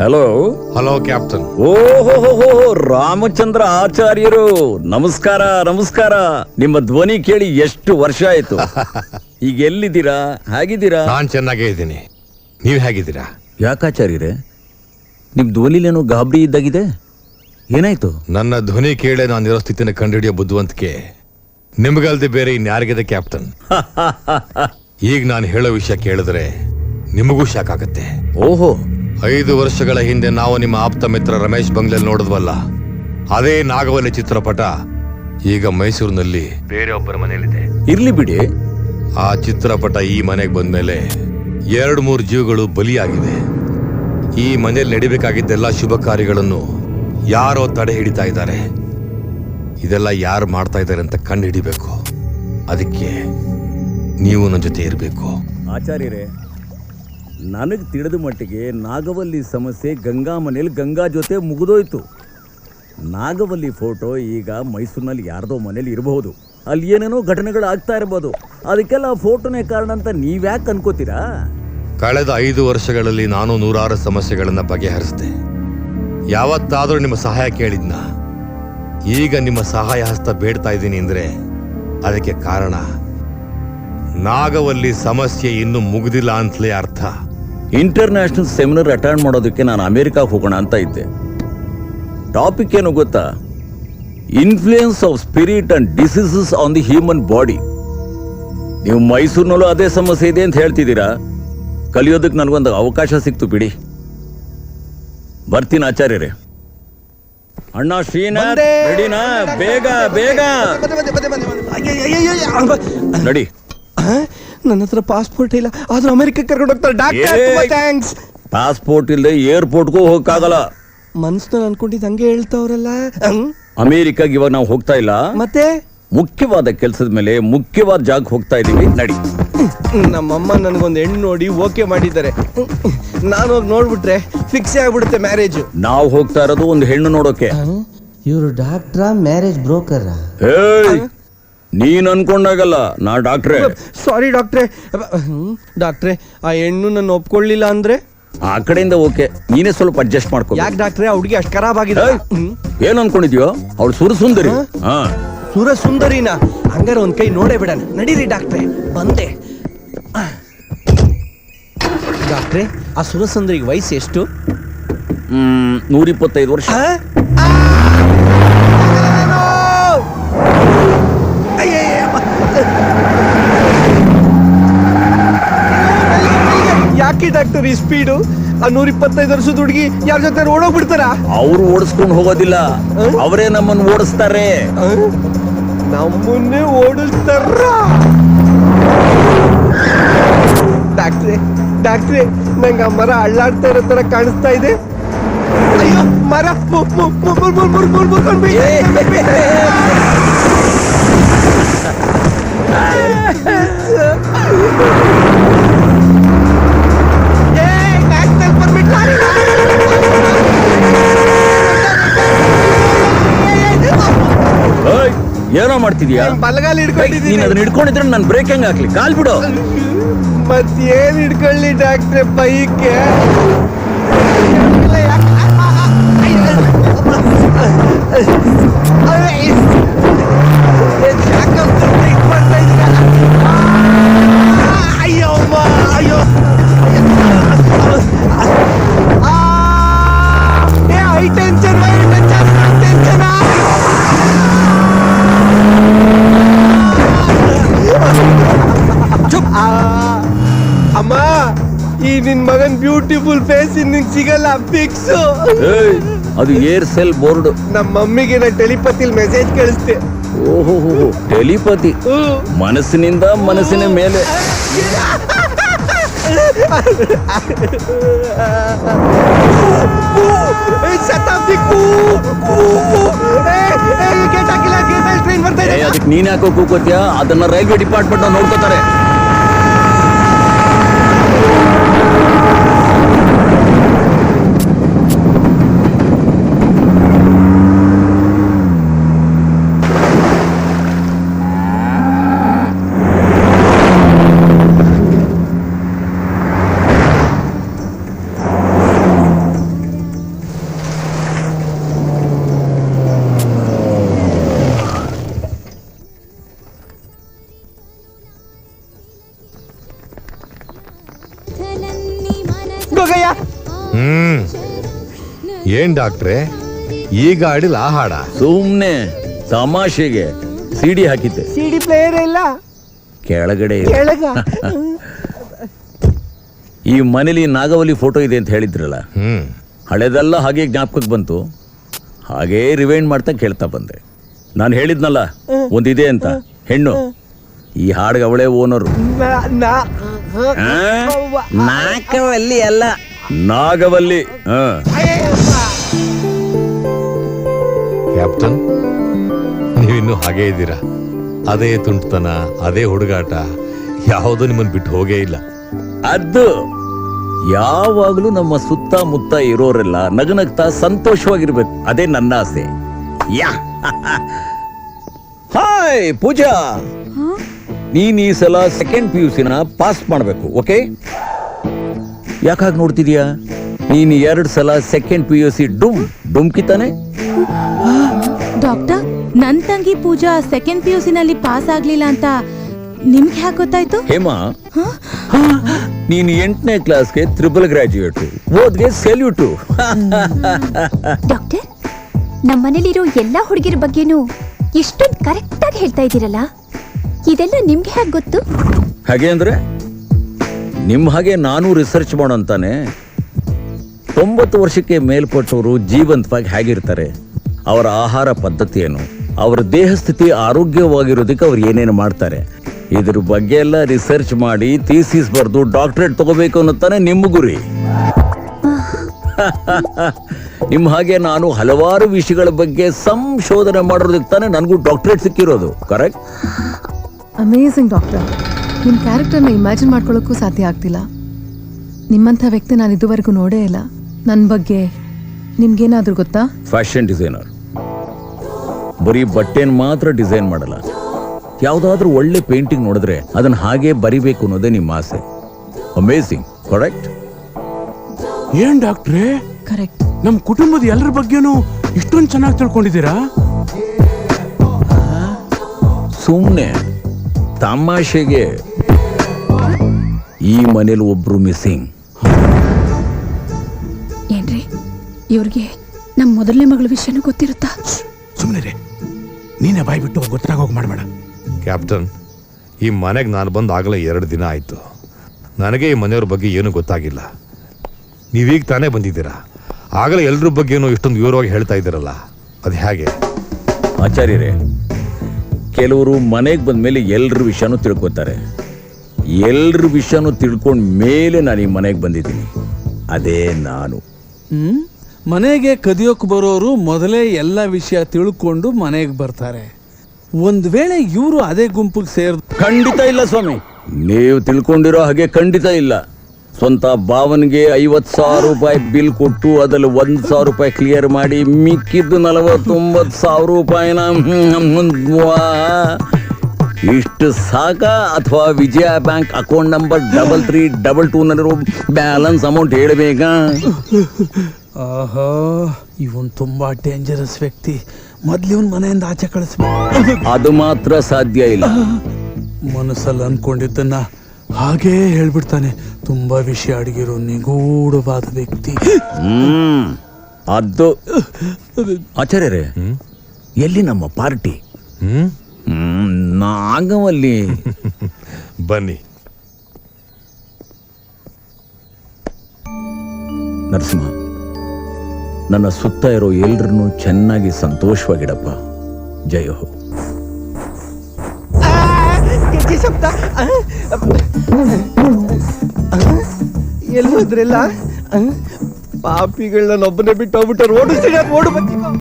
Hello. Hello captain. ಓಹೋ, ರಾಮಚಂದ್ರ ಆಚಾರ್ಯರು, ನಮಸ್ಕಾರ ನಮಸ್ಕಾರ. ನಿಮ್ಮ ಧ್ವನಿ ಕೇಳಿ ಎಷ್ಟು ವರ್ಷ ಆಯ್ತು. ಈಗ ಎಲ್ಲಿದ್ದೀರಾ, ಹೇಗಿದ್ದೀರಾ? ನಾನ್ ಚೆನ್ನಾಗೇ ಇದ್ದೀನಿ, ನೀವ್ ಹೇಗಿದ್ದೀರಾ? ಯಾಕಾಚಾರ್ಯರೇ, ನಿಮ್ ಧ್ವನಿಲೇನೋ ಗಾಬರಿ ಇದ್ದಾಗಿದೆ, ಏನಾಯ್ತು? ನನ್ನ ಧ್ವನಿ ಕೇಳಿ ನಾನಿರೋ ಸ್ಥಿತಿನ ಕಂಡುಹಿಡಿಯೋ ಬುದ್ಧಿವಂತಿಕೆ ನಿಮ್ಗಲ್ದೆ ಬೇರೆ ಇನ್ಯಾರಿಗಿದೆ ಕ್ಯಾಪ್ಟನ್? ಈಗ ನಾನು ಹೇಳೋ ವಿಷಯ ಕೇಳಿದ್ರೆ ನಿಮಗೂ ಶಾಕ್ ಆಗತ್ತೆ. ಓಹೋ, 5 ವರ್ಷಗಳ ಹಿಂದೆ ನಾವು ನಿಮ್ಮ ಆಪ್ತ ಮಿತ್ರ ರಮೇಶ್ ಬಂಗ್ಲೆಲ್ ನೋಡಿದ್ವಲ್ಲ, ಅದೇ ನಾಗವಲ್ಲಿ ಚಿತ್ರಪಟ ಈಗ ಮೈಸೂರಿನಲ್ಲಿ ಬೇರೆಯೊಬ್ಬರ ಮನೆಯಲ್ಲಿದೆ. ಇರ್ಲಿ ಬಿಡಿ. ಆ ಚಿತ್ರಪಟ ಈ ಮನೆಗೆ ಬಂದ್ಮೇಲೆ 2-3 ಜೀವಗಳು ಬಲಿಯಾಗಿದೆ. ಈ ಮನೆಯಲ್ಲಿ ನಡಿಬೇಕಾಗಿದ್ದೆಲ್ಲ ಶುಭ ಕಾರ್ಯಗಳನ್ನು ಯಾರೋ ತಡೆ ಹಿಡಿತಾ ಇದ್ದಾರೆ. ಇದೆಲ್ಲ ಯಾರು ಮಾಡ್ತಾ ಇದ್ದಾರೆ ಅಂತ ಕಂಡು ಹಿಡಿಬೇಕು. ಅದಕ್ಕೆ ನೀವು ನನ್ನ ಜೊತೆ ಇರಬೇಕು. ಆಚಾರ್ಯರೇ, ನನಗೆ ತಿಳಿದ ಮಟ್ಟಿಗೆ ನಾಗವಲ್ಲಿ ಸಮಸ್ಯೆ ಗಂಗಾ ಮನೇಲಿ ಗಂಗಾ ಜೊತೆ ಮುಗಿದೋಯ್ತು. ನಾಗವಲ್ಲಿ ಫೋಟೋ ಈಗ ಮೈಸೂರಿನಲ್ಲಿ ಯಾರ್ದೋ ಮನೇಲಿ ಇರಬಹುದು. ಅಲ್ಲಿ ಏನೇನೋ ಘಟನೆಗಳು ಆಗ್ತಾ ಇರ್ಬೋದು. ಅದಕ್ಕೆಲ್ಲ ಫೋಟೋನೇ ಕಾರಣ ಅಂತ ನೀವ್ಯಾಕೆ ಅನ್ಕೋತೀರಾ? ಕಳೆದ 5 ವರ್ಷಗಳಲ್ಲಿ ನಾನು 106 ಸಮಸ್ಯೆಗಳನ್ನು ಬಗೆಹರಿಸಿದೆ. ಯಾವತ್ತಾದರೂ ನಿಮ್ಮ ಸಹಾಯ ಕೇಳಿದ್ನ? ಈಗ ನಿಮ್ಮ ಸಹಾಯ ಹಸ್ತ ಬೇಡ್ತಾ ಇದ್ದೀನಿ ಅಂದ್ರೆ ಅದಕ್ಕೆ ಕಾರಣ ನಾಗವಲ್ಲಿ ಸಮಸ್ಯೆ ಇನ್ನೂ ಮುಗಿದಿಲ್ಲ ಅಂತಲೇ ಅರ್ಥ. ಇಂಟರ್ನ್ಯಾಷನಲ್ ಸೆಮಿನಾರ್ ಅಟೆಂಡ್ ಮಾಡೋದಕ್ಕೆ ನಾನು ಅಮೆರಿಕಾಗೆ ಹೋಗೋಣ ಅಂತ ಇದ್ದೆ. ಟಾಪಿಕ್ ಏನು ಗೊತ್ತಾ? Influence of spirit and diseases on the human body. ನೀವು ಮೈಸೂರಿನಲ್ಲೂ ಅದೇ ಸಮಸ್ಯೆ ಇದೆ ಅಂತ ಹೇಳ್ತಿದ್ದೀರಾ. ಕಲಿಯೋದಕ್ಕೆ ನನಗೊಂದು ಅವಕಾಶ ಸಿಕ್ತು ಬಿಡಿ. ಬರ್ತೀನಿ ಆಚಾರ್ಯರೇ. ಅಣ್ಣ ಶ್ರೀನಾಥ್, ರೆಡಿನಾ? ಬೇಗ ಬೇಗ ನಡಿ. ನನ್ನ ಹತ್ರ ಪಾಸ್ಪೋರ್ಟ್ ಇಲ್ಲ, ಆದ್ರೂ ಅಮೆರಿಕಕ್ಕೆ ಕರ್ಕೊಂಡು ಹೋಗ್ತಾರೆ ಡಾಕ್ಟರ್. ಪಾಸ್ಪೋರ್ಟ್ ಇಲ್ಲದೆ ಏರ್ಪೋರ್ಟ್ಗೂ ಹೋಗಕ್ಕಾಗಲ್ಲ. ಮನ್ಸ್ನಲ್ಲಿ ಅನ್ಕೊಂಡಿದ್ದು ಹಂಗೆ ಹೇಳ್ತಾವ್ರಲ್ಲ. ಅಮೆರಿಕಾಗ ಇವಾಗ ನಾವು ಹೋಗ್ತಾ ಇಲ್ಲ, ಮತ್ತೆ ಮುಖ್ಯವಾದ ಕೆಲಸದ ಮೇಲೆ ಮುಖ್ಯವಾದ ಜಾಗಕ್ಕೆ ಹೋಗ್ತಾ ಇದೀವಿ. ನಡಿ. ನಮ್ಮಮ್ಮ ನನಗೊಂದು ಹೆಣ್ಣು ನೋಡಿ ಓಕೆ ಮಾಡಿದ್ದಾರೆ. ನಾನು ಹೋಗಿ ನೋಡ್ಬಿಟ್ರೆ ಫಿಕ್ಸ್ ಆಗ್ಬಿಡುತ್ತೆ ಮ್ಯಾರೇಜ್. ನಾವು ಹೋಗ್ತಾ ಇರೋದು ಒಂದು ಹೆಣ್ಣು ನೋಡೋಕೆ. ಇವರು ಡಾಕ್ಟ್ರಾ ಮ್ಯಾರೇಜ್ ಬ್ರೋಕರ್? ನೀನ್ ಅನ್ಕೊಂಡಾಗಲ್ಲ, ನಾ ಡಾಕ್ಟ್ರೇ. ಸಾರಿ ಡಾಕ್ಟ್ರೆ. ಡಾಕ್ಟ್ರೆ, ಆ ಹೆಣ್ಣು ನನ್ನ ಒಪ್ಕೊಳ್ಳಿಲ್ಲ ಅಂದ್ರೆ? ಆ ಕಡೆಯಿಂದ ಓಕೆ, ನೀನೇ ಸ್ವಲ್ಪ ಅಡ್ಜಸ್ಟ್ ಮಾಡ್ಕೋ. ಯಾಕೆ ಡಾಕ್ಟ್ರೆ, ಆ ಹುಡುಗಿ ಅಷ್ಟು ಖರಾಬ್ ಆಗಿದೆ? ಏನ್ ಅನ್ಕೊಂಡಿದ್ಯೋ? ಅವಳು ಸುರಸುಂದರಿ. ಸುರ ಸುಂದರಿನಾ? ಹಂಗಾರೆ ಒಂದ್ ಕೈ ನೋಡೇ ಬಿಡಣ. ನಡೀರಿ ಡಾಕ್ಟ್ರೆ. ಬಂದೆ. ಡಾಕ್ಟ್ರೆ, ಆ ಸುರಸುಂದರಿಗೆ ವಯಸ್ಸು ಎಷ್ಟು? 125 ವರ್ಷ. ಯಾಕೆ ಡಾಕ್ಟರ್ ಈ ಸ್ಪೀಡು? ಆ 125 ವರ್ಷದ ಹುಡುಗಿ ಯಾರ ಜೊತೆ ಓಡೋಗ್ಬಿಡ್ತಾರ? ಅವ್ರು ಓಡಿಸ್ಕೊಂಡು ಹೋಗೋದಿಲ್ಲ, ಅವರೇ ನಮ್ಮನ್ನು ಓಡಿಸ್ತಾರೆ. ನಮ್ಮನ್ನೇ ಓಡಿಸ್ತಾರ? ಡಾಕ್ಟ್ರೆ, ಡಾಕ್ಟ್ರೆ, ನಂಗೆ ಆ ಮರ ಅಳ್ಳಾಡ್ತಾ ಇರೋ ತರ ಕಾಣಿಸ್ತಾ ಇದೆ. ಅಯ್ಯೋ, ಮರ ಏನೋ ಮಾಡ್ತಿದ್ಯಾ? ಬಲಗಾಲಿ ಹಿಡ್ಕೊಂಡಿದ್ದೀನಿ. ನೀನ್ ಅದನ್ನ ಹಿಡ್ಕೊಂಡಿದ್ರೆ ನಾನು ಬ್ರೇಕ್ ಹೆಂಗ್ ಹಾಕ್ಲಿ? ಕಾಲ್ ಬಿಡು. ಮತ್ತೇನ್ ಹಿಡ್ಕೊಳ್ಳಿ ಡಾಕ್ಟ್ರೆ? ಬೈಕೆ ಅಯ್ಯೋ ಅಯ್ಯೋ, ಹೈ ಟೆನ್ಷನ್ ಟೆನ್ಷನ್. ಅಮ್ಮ, ಈ ನಿನ್ ಮಗನ್ ಬ್ಯೂಟಿಫುಲ್ ಫೇಸ್ ನಿಂಗೆ ಸಿಗಲ್ಲ, ಫಿಕ್ಸ್. ಅದು ಏರ್ ಸೆಲ್ ಬೋರ್ಡ್. ನಮ್ಮ ಮಮ್ಮಿಗೆ ನಾ ಟೆಲಿಪತಿಲ್ ಮೆಸೇಜ್ ಕಳಿಸ್ತೆ. ಓಹೋ, ಟೆಲಿಪತಿ. ಮನಸ್ಸಿನಿಂದ ಮನಸ್ಸಿನ ಮೇಲೆ. ಅದಕ್ಕೆ ನೀನ್ ಯಾಕೋ ಕೂಕೋತ್ಯಾ? ಅದನ್ನ ರೈಲ್ವೆ ಡಿಪಾರ್ಟ್ಮೆಂಟ್ ನೋಡ್ಕೋತಾರೆ. ಏನ್ ಡಾಕ್ಟ್ರೆ ಈಗ ಆಡಿಲ್ಲ ಆ ಹಾಡ? ಸುಮ್ನೆ ತಮಾಷೆಗೆ ಸಿಡಿ ಹಾಕಿದ್ದೆ, ಸಿಡಿ ಪ್ಲೇಯರ್ ಇಲ್ಲ ಕೆಳಗಡೆ ಇದೆ. ಕೆಳಗ ಈ ಮನೇಲಿ ನಾಗವಲ್ಲಿ ಫೋಟೋ ಇದೆ ಅಂತ ಹೇಳಿದ್ರಲ್ಲ, ಹಳೆದೆಲ್ಲ ಹಾಗೆ ಜ್ಞಾಪಕಕ್ಕೆ ಬಂತು. ಹಾಗೇ ರಿವೈಂಡ್ ಮಾಡ್ತಾ ಕೇಳ್ತಾ ಬಂದೆ. ನಾನು ಹೇಳಿದ್ನಲ್ಲ ಒಂದಿದೆ ಅಂತ, ಹೆಣ್ಣು. ಈ ಹಾಡ್ಗೆ ಅವಳೇ ಓನರು. ನಾಗವಲ್ಲಿ ಅಲ್ಲ, ನಾಗವಲ್ಲಿ. ಕ್ಯಾಪ್ಟನ್, ನೀವಿನ್ನೂ ಹಾಗೇ ಇದ್ದೀರಾ. ಅದೇ ತುಂಟತನ, ಅದೇ ಹುಡುಗಾಟ, ಯಾವುದೂ ನಿಮ್ಮನ್ನು ಬಿಟ್ಟು ಹೋಗೇ ಇಲ್ಲ. ಅದು ಯಾವಾಗಲೂ ನಮ್ಮ ಸುತ್ತಮುತ್ತ ಇರೋರೆಲ್ಲ ನಗನಗ್ತಾ ಸಂತೋಷವಾಗಿರ್ಬೇಕು, ಅದೇ ನನ್ನ ಆಸೆ. ಯಾ ಹಾಯ್ ಪೂಜಾ, ನೀನ್ ಈ ಸಲ ಸೆಕೆಂಡ್ PUC ಪಾಸ್ ಮಾಡಬೇಕು, ಓಕೆ? ಯಾಕಾಗ ನೋಡ್ತಿದ್ಯಾ? ನೀನ್ 2 ಸಲ ಸೆಕೆಂಡ್ PUC ಡುಮ್ಕಿತಾನೆ. ಡಾಕ್ಟರ್, ನನ್ ತಂಗಿ ಪೂಜಾ ಸೆಕೆಂಡ್ PUC ನಲ್ಲಿ ಪಾಸ್ ಆಗ್ಲಿಲ್ಲ ಅಂತ ನಿಮ್ಗೆ ಯಾಕೆ ಗೊತ್ತಾಯ್ತು? ಹೇಮಾ, ನೀನ್ 8ನೇ ಕ್ಲಾಸ್ಗೆ ಟ್ರಿಪಲ್ ಗ್ರಾಜ್ಯುಯೇಟ್, ಓದ್ಗೆ ಸೆಲ್ಯೂಟು. ಡಾಕ್ಟರ್, ನಮ್ಮನೇಲಿರೋ ಎಲ್ಲಾ ಹುಡುಗಿರ ಬಗ್ಗೆನೂ ಇಷ್ಟೊಂದು ಕರೆಕ್ಟ್ ಆಗಿ ಹೇಳ್ತಾ ಇದ್ದೀರಲ್ಲ, ಇದೆಲ್ಲ ನಿಮ್ಗೆ ಹೇಗೆ ಗೊತ್ತು? ಹಾಗೆ ಅಂದ್ರೆ ನಿಮ್ ಹಾಗೆ ನಾನು ರಿಸರ್ಚ್ ಮಾಡೋಂತಾನೆ. 90 ವರ್ಷಕ್ಕೆ ಮೇಲ್ಪಟ್ಟವರು ಜೀವಂತವಾಗಿ ಹೇಗಿರ್ತಾರೆ, ಅವರ ಆಹಾರ ಪದ್ಧತಿ ಏನು, ಅವರ ದೇಹ ಸ್ಥಿತಿ ಆರೋಗ್ಯವಾಗಿರೋದಕ್ಕೆ ಅವ್ರು ಏನೇನು ಮಾಡ್ತಾರೆ, ಇದ್ರ ಬಗ್ಗೆ ಎಲ್ಲ ರಿಸರ್ಚ್ ಮಾಡಿ ಥೀಸಿಸ್ ಬರೆದು ಡಾಕ್ಟರೇಟ್ ತಗೋಬೇಕು ಅನ್ನೋತಾನೆ ನಿಮ್ಮ ಗುರಿ. ನಿಮ್ಮ ಹಾಗೆ ನಾನು ಹಲವಾರು ವಿಷಯಗಳ ಬಗ್ಗೆ ಸಂಶೋಧನೆ ಮಾಡೋದಕ್ಕೆ ತಾನೆ ನನಗೂ ಡಾಕ್ಟರೇಟ್ ಸಿಕ್ಕಿರೋದು, ಕರೆಕ್ಟ್? ಅಮೇಝಿಂಗ್ ಡಾಕ್ಟರ್, ನಿಮ್ಮ ಕ್ಯಾರೆಕ್ಟರ್ನ ಇಮ್ಯಾಜಿನ್ ಮಾಡ್ಕೊಳ್ಳೋಕ್ಕೂ ಸಾಧ್ಯ ಆಗ್ತಿಲ್ಲ. ನಿಮ್ಮಂಥ ವ್ಯಕ್ತಿ ನಾನು ಇದುವರೆಗೂ ನೋಡೇ ಇಲ್ಲ. ನನ್ನ ಬಗ್ಗೆ ನಿಮ್ಗೇನಾದ್ರೂ ಗೊತ್ತಾ? Fashion designer. ಬರೀ ಬಟ್ಟೆನ ಮಾತ್ರ ಡಿಸೈನ್ ಮಾಡಲ್ಲ, ಯಾವುದಾದ್ರೂ ಒಳ್ಳೆ ಪೇಂಟಿಂಗ್ ನೋಡಿದ್ರೆ ಅದನ್ನ ಹಾಗೆ ಬರಿಬೇಕು ಅನ್ನೋದೇ ನಿಮ್ಮ ಆಸೆ. Amazing, correct? ಏನ್ ಡಾಕ್ಟ್ರೇ, ಕರೆಕ್ಟ್. ನಮ್ ಕುಟುಂಬದ ಎಲ್ಲರ ಬಗ್ಗೆನೂ ಇಷ್ಟೊಂದು ಚೆನ್ನಾಗಿ ತಿಳ್ಕೊಂಡಿದ್ದೀರಾ? ಸುಮ್ಮನೆ ತಮಾಷೆಗೆ ಈ ಮನೇಲಿ ಒಬ್ರು ಮಿಸ್ಸಿಂಗ್. ಏನ್ರಿ, ಇವ್ರಿಗೆ ನಮ್ ಮೊದಲನೇ ಮಗಳ ವಿಷಯನೂ ಗೊತ್ತಿರುತ್ತಾ? ಸುಮ್ಮನೆ ರೀ, ನೀನೇ ಬಾಯ್ ಬಿಟ್ಟು ಗೊತ್ತಾಗೋಗಿ ಮಾಡಬೇಡ. ಕ್ಯಾಪ್ಟನ್, ಈ ಮನೆಗೆ ನಾನು ಬಂದು ಆಗಲೇ 2 ದಿನ ಆಯಿತು. ನನಗೆ ಈ ಮನೆಯವ್ರ ಬಗ್ಗೆ ಏನೂ ಗೊತ್ತಾಗಿಲ್ಲ. ನೀವೀಗ ತಾನೇ ಬಂದಿದ್ದೀರಾ, ಆಗಲೇ ಎಲ್ಲರ ಬಗ್ಗೆನೂ ಇಷ್ಟೊಂದು ವಿವರವಾಗಿ ಹೇಳ್ತಾ ಇದ್ದೀರಲ್ಲ, ಅದು ಹೇಗೆ? ಆಚಾರ್ಯರೇ, ಕೆಲವರು ಮನೆಗೆ ಬಂದ ಮೇಲೆ ಎಲ್ಲರ ವಿಷಯನೂ ತಿಳ್ಕೊತಾರೆ. ಎಲ್ಲರ ವಿಷಯನೂ ತಿಳ್ಕೊಂಡ ಮೇಲೆ ನಾನು ಈ ಮನೆಗೆ ಬಂದಿದ್ದೀನಿ. ಅದೇ ನಾನು. ಮನೆಗೆ ಕದಿಯೋಕ್ ಬರೋರು ಮೊದಲೇ ಎಲ್ಲ ವಿಷಯ ತಿಳ್ಕೊಂಡು ಮನೆಗೆ ಬರ್ತಾರೆ. ಒಂದ್ ವೇಳೆ ಇವರು ಅದೇ ಗುಂಪಿಗೆ ಖಂಡಿತ ಇಲ್ಲ ಸ್ವಾಮಿ, ನೀವು ತಿಳ್ಕೊಂಡಿರೋ ಹಾಗೆ ಖಂಡಿತ ಇಲ್ಲ. ಸ್ವಂತ ಭಾವನ್ಗೆ 50,000 ರೂಪಾಯಿ ಬಿಲ್ ಕೊಟ್ಟು ಅದ್ರಲ್ಲಿ 1,000 ರೂಪಾಯಿ ಕ್ಲಿಯರ್ ಮಾಡಿ ಮಿಕ್ಕಿದ್ದು 49,000 ರೂಪಾಯಿನ ಇಷ್ಟು ಸಾಕ, ಅಥವಾ Vijaya bank account number 3322 balance amount ಹೇಳಬೇಕಾ? ಆಹಾ, ಇವನ್ ತುಂಬಾ ಡೇಂಜರಸ್ ವ್ಯಕ್ತಿ. ಮೊದ್ಲು ಇವನ್ ಮನೆಯಿಂದ ಆಚೆ ಕಳಿಸ್ಬೇಕು. ಅದು ಮಾತ್ರ ಸಾಧ್ಯ ಇಲ್ಲ. ಮನಸ್ಸಲ್ಲಿ ಅನ್ಕೊಂಡಿದ್ದನ್ನ ಹಾಗೇ ಹೇಳ್ಬಿಡ್ತಾನೆ. ತುಂಬಾ ವಿಷಯ ಅಡಗಿರೋ ನಿಗೂಢವಾದ ವ್ಯಕ್ತಿ. ಅದು ಆಚಾರ್ಯರೇ, ಎಲ್ಲಿ ನಮ್ಮ ಪಾರ್ಟಿ? ನಾಗವಲ್ಲಿ. ಬನ್ನಿ. ನರಸಿಂಹ, ನನ್ನ ಸುತ್ತ ಇರೋ ಎಲ್ರನ್ನೂ ಚೆನ್ನಾಗಿ ಸಂತೋಷವಾಗಿಡಪ್ಪ. ಜಯ ಹೋ. ಶಬ್ದ ಎಲ್ಲಿ ಹೋದ್ರಲ್ಲ? ಪಾಪಿಗಳನ್ನ ಒಬ್ಬನೇ ಬಿಟ್ಟು ಹೋಗ್ಬಿಟ್ಟಾರ. ಓಡು